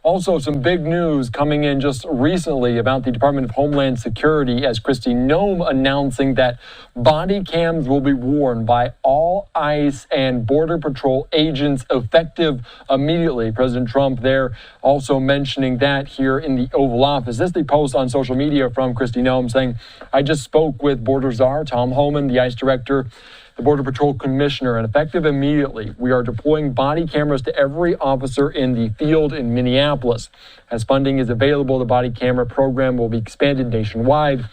Also, some big news coming in just recently about the Department of Homeland Security as Kristi Noem announcing that body cams will be worn by all ICE and Border Patrol agents effective immediately. President Trump there also mentioning that here in the Oval Office. This is the post on social media from Kristi Noem saying, I just spoke with Border Czar Tom Homan, the ICE director, the Border Patrol commissioner, and effective immediately, we are deploying body cameras to every officer in the field in Minneapolis. As funding is available, the body camera program will be expanded nationwide.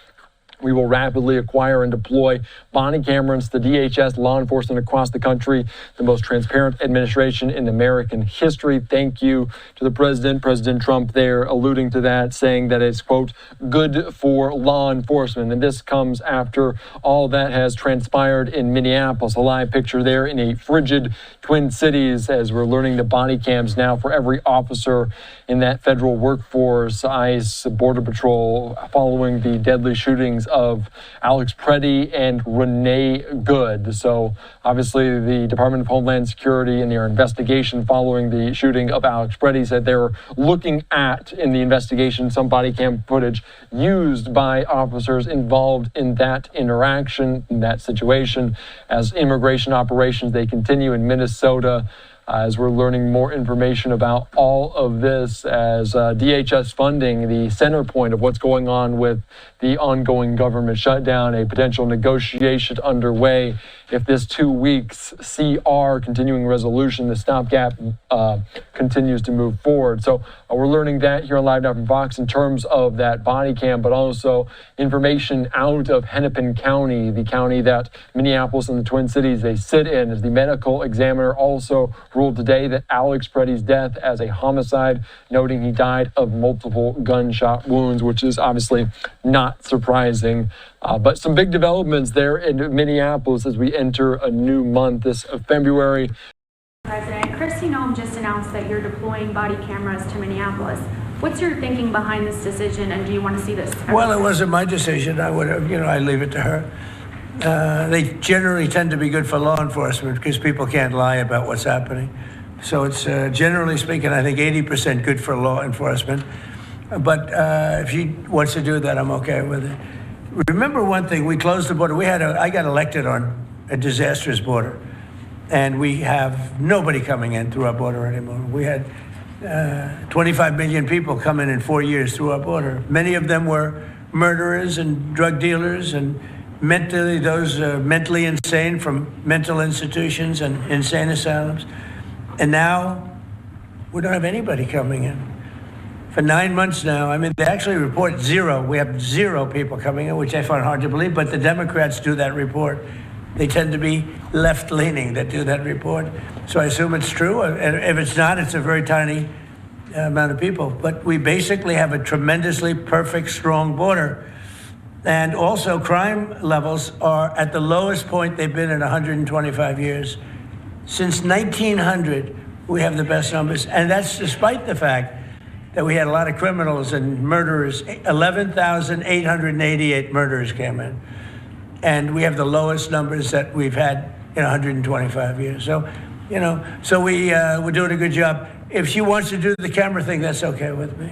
We will rapidly acquire and deploy body cameras to DHS law enforcement across the country, the most transparent administration in American history. Thank you to the president. President Trump there alluding to that, saying that it's, quote, good for law enforcement. And this comes after all that has transpired in Minneapolis. A live picture there in a frigid Twin Cities as we're learning the body cams now for every officer in that federal workforce, ICE, Border Patrol, following the deadly shootings of Alex Preddy and Renee Good. So obviously the Department of Homeland Security in their investigation following the shooting of Alex Preddy said they were looking at, in the investigation, some body cam footage used by officers involved in that interaction, in that situation, as immigration operations they continue in Minnesota. As we're learning more information about all of this, as DHS funding, the center point of what's going on with the ongoing government shutdown, a potential negotiation underway if this 2 weeks CR, continuing resolution, the stopgap, continues to move forward. So we're learning that here on LiveNOW from Fox in terms of that body cam, but also information out of Hennepin County, the county that Minneapolis and the Twin Cities they sit in, as the medical examiner also ruled today that Alex Preddy's death as a homicide, noting he died of multiple gunshot wounds, which is obviously not surprising. But some big developments there in Minneapolis as we enter a new month this February. President, Kristi Noem just announced that you're deploying body cameras to Minneapolis. What's your thinking behind this decision, and do you want to see this everywhere? Well, it wasn't my decision. I would have, I leave it to her. They generally tend to be good for law enforcement because people can't lie about what's happening. So it's generally speaking, I think 80% good for law enforcement. But if she wants to do that, I'm okay with it. Remember one thing, we closed the border. I got elected on a disastrous border, and we have nobody coming in through our border anymore. We had 25 million people coming in 4 years through our border. Many of them were murderers and drug dealers and mentally insane from mental institutions and insane asylums. And now we don't have anybody coming in. For 9 months now, I mean, they actually report zero. We have 0 people coming in, which I find hard to believe, but the Democrats do that report. They tend to be left-leaning that do that report. So I assume it's true. And if it's not, it's a very tiny amount of people. But we basically have a tremendously perfect, strong border. And also crime levels are at the lowest point they've been in 125 years. Since 1900, we have the best numbers. And that's despite the fact that we had a lot of criminals and murderers. 11,888 murderers came in. And we have the lowest numbers that we've had in 125 years. So, we're doing a good job. If she wants to do the camera thing, that's okay with me.